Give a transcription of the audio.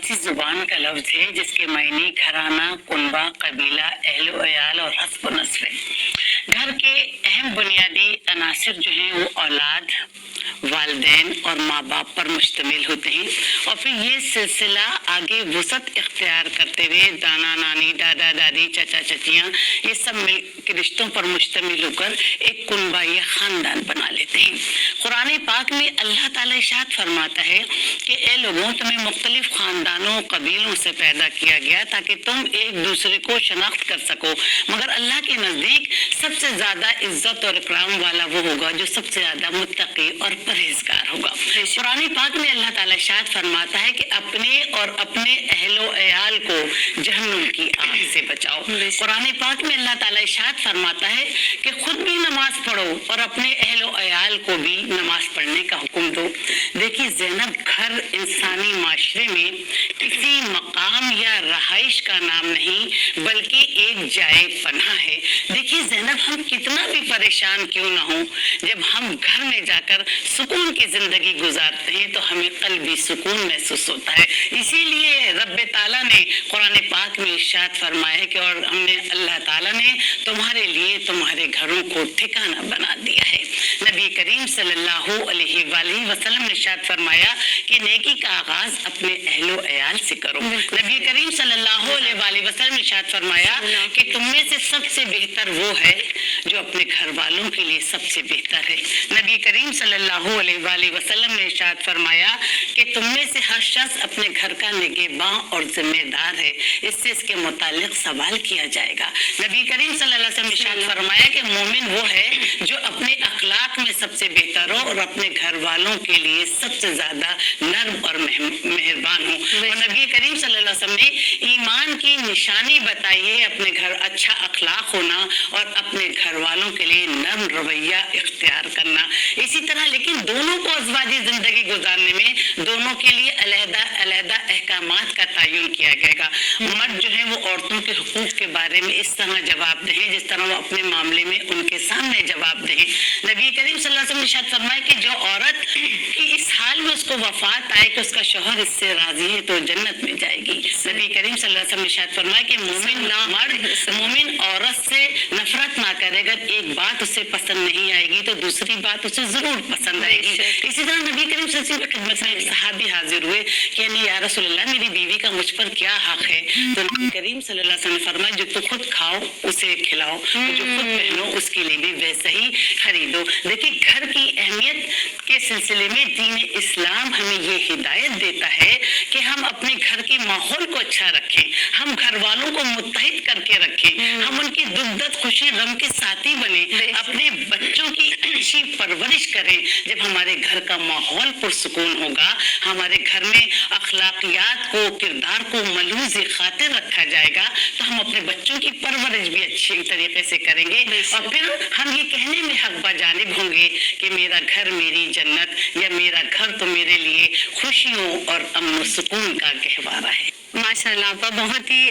فارسی زبان کا لفظ ہے جس کے معنی گھرانہ، کنبہ، قبیلہ، اہل و عیال اور حسب و نسب ہے۔ گھر کے اہم بنیادی عناصر جو ہیں وہ اولاد، والدین اور ماں باپ پر مشتمل ہوتے ہیں، اور پھر یہ سلسلہ آگے وسعت اختیار کرتے ہوئے دانا نانی، دادا دادی، چچا چچیاں، یہ سب مل کے رشتوں پر مشتمل ہو کر ایک کنبہ یا خاندان بنا لیتے ہیں۔ قرآن پاک میں اللہ تعالیٰ ارشاد فرماتا ہے کہ اے لوگوں، تمہیں مختلف خاندانوں قبیلوں سے پیدا کیا گیا تاکہ تم ایک دوسرے کو شناخت کر سکو، مگر اللہ کے نزدیک سب سے زیادہ عزت اور اکرام والا وہ ہوگا جو سب سے زیادہ متقی اور پرہیزگار ہوگا۔ قرآن پاک میں اللہ تعالیٰ ارشاد فرماتا ہے کہ اپنے اور اپنے اہل و عیال کو جہنم کی آگ سے بچاؤ۔ قرآن پاک میں اللہ تعالیٰ ارشاد فرماتا ہے کہ خود بھی نماز پڑھو اور اپنے اہل و عیال کو بھی نماز پڑھنے کا حکم دو۔ دیکھیے زینب، گھر انسانی معاشرے میں کسی مقام یا رہائش کا نام نہیں بلکہ ایک جائے پناہ ہے۔ دیکھیے زینب، ہم کتنا بھی پریشان کیوں نہ ہوں، جب ہم گھر میں جا کر سکون کی زندگی گزارتے ہیں تو ہمیں قلبی سکون محسوس ہوتا ہے۔ اسی لیے رب تعالیٰ نے قرآن پاک میں ارشاد فرمایا ہے کہ اور ہم نے اللہ تعالیٰ نے تمہارے لیے تمہارے گھروں کو ٹھکانہ بنا دیا ہے۔ نبی کریم صلی اللہ علیہ وآلہ وسلم نے ارشاد فرمایا کہ نیکی کا آغاز اپنے اہل و عیال سے کرو۔ نبی کریم صلی اللہ علیہ وآلہ وسلم نے ارشاد فرمایا کہ تم میں سے سب سے بہتر وہ ہے جو اپنے گھر والوں کے لیے سب سے بہتر ہے۔ نبی کریم صلی اللہ علیہ وآلہ وسلم نے ارشاد فرمایا کہ تم میں سے ہر شخص اپنے گھر کا نگہباں اور ذمہ دار ہے، اس سے اس کے متعلق سوال کیا جائے گا۔ نبی کریم صلی اللہ علیہ وسلم نے ارشاد فرمایا کہ مومن وہ ہے جو اپنے اخلاق میں سب سے بہتر ہو اور اپنے گھر والوں کے لیے سب سے زیادہ نرم اور مہربان ہو۔ اور نبی کریم صلی اللہ علیہ وسلم نے ایمان کی نشانی بتائی ہے اپنے گھر اچھا اخلاق ہونا اور اپنے گھر والوں کے لیے نرم رویہ اختیار کرنا۔ اسی طرح لیکن دونوں کو ازواجی زندگی گزارنے میں دونوں کے لیے علیحدہ علیحدہ احکامات کا تعین کیا گیا گا۔ مرد جو ہے وہ عورتوں کے حقوق کے بارے میں اس طرح جواب دہیں جس طرح وہ اپنے معاملے میں ان کے سامنے جواب دیں۔ نبی کریم صلی اللہ علیہ وسلم نے ارشاد فرمایا کہ جو عورت کی اس حال میں اس کو وفات آئے کہ اس کا شوہر اس سے راضی ہے تو جنت میں جائے گی۔ نبی کریم صلی اللہ علیہ وسلم نے ارشاد فرمایا کہ مومن عورت سے نفرت نہ کرے، اگر ایک بات اسے پسند نہیں آئے گی تو دوسری بات اسے ضرور پسند آئے گی۔ اسی طرح نبی کریم صلی اللہ علیہ وسلم کی خدمت میں ایک صحابی حاضر ہوئے کہ یعنی یا رسول اللہ، میری بیوی کا مجھ پر کیا حق ہے؟ تو نبی کریم صلی اللہ علیہ وسلم نے فرمایا جو تو خود کھاؤ اسے کھلاؤ، جو خود پہنو اس کے لیے بھی ویسا ہی خریدو۔ دیکھیے گھر کی اہمیت کے سلسلے میں دین اسلام ہمیں یہ ہدایت دیتا ہے کہ ہم اپنے گھر کے ماحول کو اچھا رکھیں، ہم گھر والوں کو متحد کر کے رکھیں، ہم ان کی دکھ درد خوشی غم کے ساتھی بنیں، اپنے بچوں کی اچھی پرورش کریں۔ جب ہمارے گھر کا ماحول پرسکون ہوگا، ہمارے گھر میں اخلاقیات کو، کردار کو ملحوظ خاطر رکھا جائے گا تو ہم اپنے بچوں کی پرورش بھی اچھی طریقے سے کریں گے، اور پھر ہم یہ کہنے میں حق بجانب ہوں گے کہ میرا گھر میری جنت، یا میرا گھر تو میرے لیے خوشیوں اور امن و سکون کا گہوارہ ہے۔ ماشاء اللہ، بہت ہی